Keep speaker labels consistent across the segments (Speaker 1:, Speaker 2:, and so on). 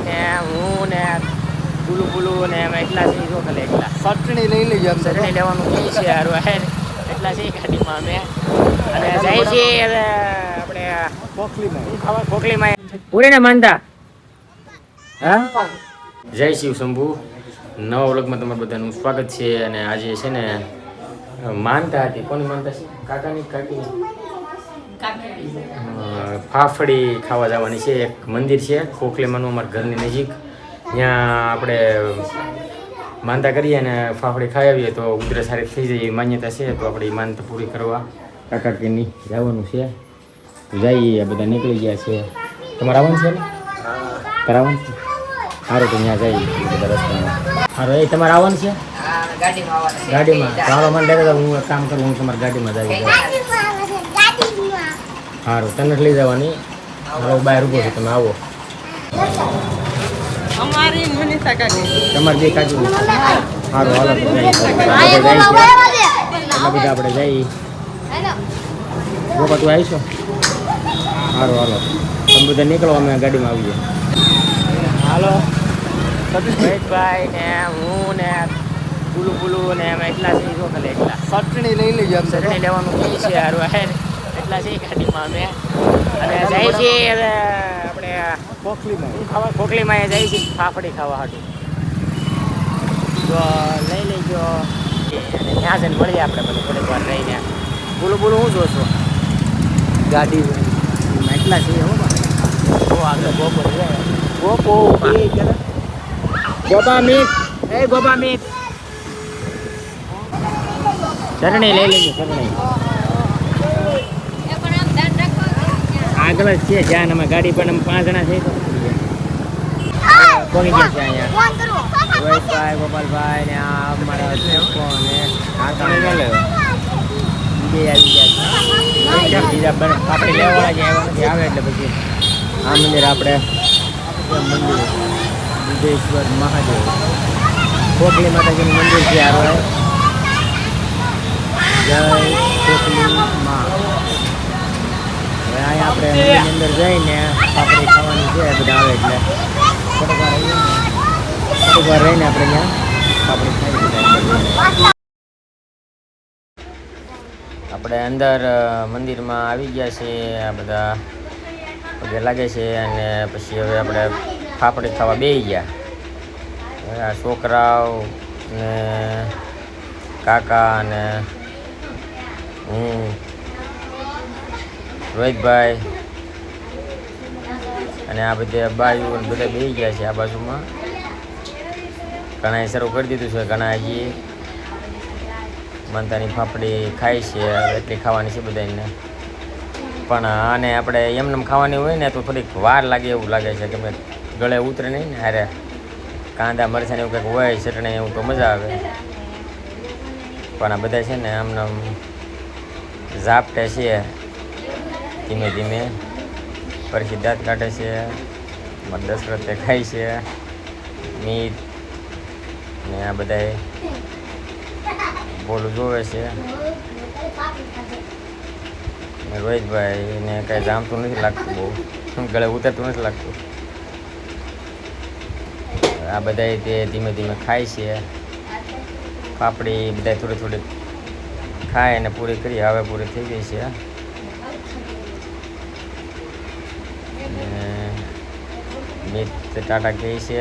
Speaker 1: ને હું ને ગુલું ને એમાં એટલા છે જો કલે એટલા
Speaker 2: ચટણી લઈ લઈએ
Speaker 1: ચટણી લેવાનું કે છે હારું હે એટલા છે ગાડીમાં અમે અને જાય છે હવે આપણે ખોખલીમાં પૂરે ને માનતા હા જય શિવ શંભુ નવા વ્લોગમાં તમારું બધાનું સ્વાગત છે અને આજે છે ને માનતા હતી કોની માનતા છે કાકાની કાકી ફાફડી ખાવા જવાની છે એક મંદિર છે ખોખલીમાંનું અમારા ઘરની નજીક ત્યાં આપણે માનતા કરીએ અને ફાફડી ખાઈ આવીએ તો ઉધરસ સારી થઈ જાય એવી માન્યતા છે તો આપણે માનતા પૂરી કરવા કાકાની જવાનું છે જઈએ બધા નીકળી ગયા છે તમારે આવવાનું છે ને કરાવવાનું છે સારું તો ત્યાં જઈએ બધા રસ્તામાં સારું એ તમારે આવવાનું છે ગાડીમાં ચાલો મને લાગે હું એક કામ કરું હું તમારી ગાડીમાં જઈ સારું તને લઈ જવાની હું બહાર ઊભો છું તમે આવો તમારે બે કાઢી સારું હાલો તો જઈએ બધા આપણે જઈએ ગોપા તું આવીશો સારું હાલો તમે બધા નીકળો અમે ગાડીમાં આવીએ હાલો સતીશભાઈ ને હું ને ગુલું ને એમાં એટલા છે જો ખાલી એટલા
Speaker 2: ચટણી લઈ લઈએ
Speaker 1: ચટણી લેવાનું કે છે સારું હે એટલા છે ગાડીમાં અમે અને જાય છે હવે આપણે ખોખલીમાં જાય છે ફાફડી ખાવા હાટું તો લઈ લેજો અને ત્યાં જઈને મળીએ આપણે બધું થોડીક વાર રહીને બોલું હું જોશો
Speaker 2: ગાડી
Speaker 1: એટલા છે હો આગળ ગોપા મીત ચટણી લઈ લેજો ચટણી આગળ જ છે જ્યાં અમે ગાડી પણ અમે 5 જણા છે પહોંચી ગયા છે અહીંયા રોહિતભાઈ ગોપાલભાઈ ને આ અમારા બે આવી ગયા છે બીજા આપણે લેવાળા જ આવ્યા આવે એટલે પછી આ મંદિર આપણે મંદિર બુદ્ધેશ્વર મહાદેવ ખોખલી માતાજીનું મંદિર છે આ જય ખોખલી માં હવે અહીંયા આપણે મંદિરની અંદર જઈને પાપડી ખાવાની છે બધા આવે એટલે થોડીક વાર રહીને આપણે અહીંયા પાપડી ખાઈ આપણે અંદર મંદિરમાં આવી ગયા છે આ બધા પગે લાગે છે અને પછી હવે આપણે ફાફડી ખાવા બેસી ગયા આ છોકરાઓ ને કાકા અને હું રોહિતભાઈ અને આ બધા બાયુ બધા બેસી ગયા છે આ બાજુમાં ઘણાએ શરૂ કરી દીધું છે ઘણા હજી માનતાની ફાફડી ખાય છે એટલી ખાવાની છે બધાને પણ આને આપણે એમને ખાવાની હોય ને તો થોડીક વાર લાગે એવું લાગે છે કે ગળે ઉતરે નહીં ને અરે કાંદા મરચાં એવું કંઈક હોય ચટણી એવું તો મજા આવે પણ આ બધા છે ને આમને ઝાપટે છે ધીમે ધીમે પછી દાંત કાઢે છે દશરથે ખાય છે મીત ને આ બધાએ બોલું જોવે છે રોહિતભાઈ એને કાંઈ જામતું નથી લાગતું બહુ ગળે ઉતરતું નથી લાગતું આ બધા તે ધીમે ધીમે ખાય છે પાપડી બધા થોડી ખાય અને પૂરી કરી હવે પૂરી થઈ ગઈ છે મીત ટાટા કહે છે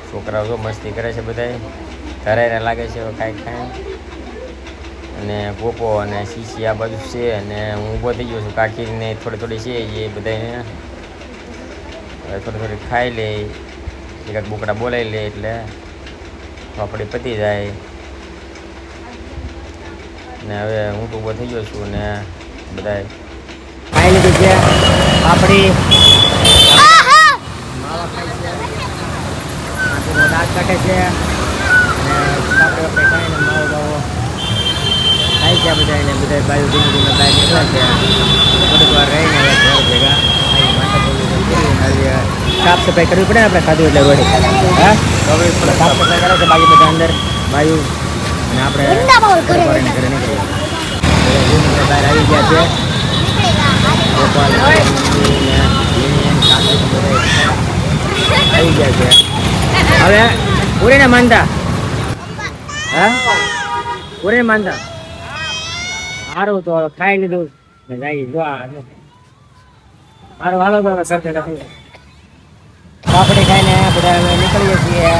Speaker 1: છોકરાઓ તો મસ્તી કરે છે બધા ધરાઈને લાગે છે કાંઈ ખાય અને ગોપો અને શીશી આ બધું છે અને હું ઊભો થઈ ગયો છું કાકીને થોડી છે એ બધાને થોડી ખાઈ લે એકાદ બોકડા બોલાવી લે એટલે પાપડી પતી જાય ને હવે હું તો ઊભો થઈ ગયો છું ને બધા ખાઈ લીધું છે પાપડી માવા ખાય છે દાંત કાઢે છે અને પાપડી ખાઈને માવો ખાઈ ગયા બધા એને બધા બાજુ ધીમે બહાર નીકળ્યા છે થોડીક વાર રહીને હવે ઘર ભેગા સાફ સફાઈ કરવી પડે ને આપણે ખાધું એટલે રોડી હા સાફ સફાઈ કરે છે બાકી બધા અંદર બાજુ અને આપણે ઘરે નીકળીએ બહાર આવી ગયા છે ગોપાલ આવી ગયા છે હવે પૂરીને માનતા હા પૂરીને માનતા સારું તો ખાઈ લીધું ને જાય જો મારું હાલો તો સરખે નથી પાપડી ખાઈને બધા હવે નીકળીએ છીએ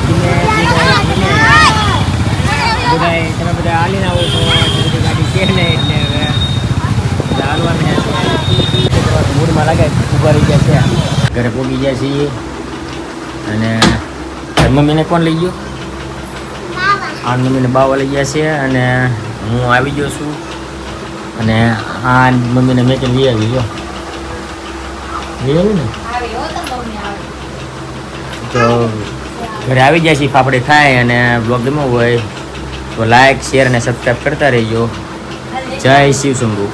Speaker 1: ધીમે ધીમે ધીમે બધા તમે બધા હાલીને આવો છો બધી ગાડી છે ને એટલે હવે બધા હાલવા મળ્યા છે મૂડમાં લાગે ઊભા રહી ગયા છે ઘરે પહોંચી ગયા છીએ અને મમ્મીને કોણ લઈ ગયો આ મમ્મીને બાવા લઈ ગયા છે અને હું આવી ગયો છું અને આ મમ્મીને મેં કે લઈ આવી ગયો લઈ આવ્યું ને તો ઘરે આવી ગયા છીએ ફાફડે ખાય અને બ્લોગ ગમ્યો હોય તો લાઈક શેર અને સબસ્ક્રાઈબ કરતા રહેજો જય શિવ શંભુ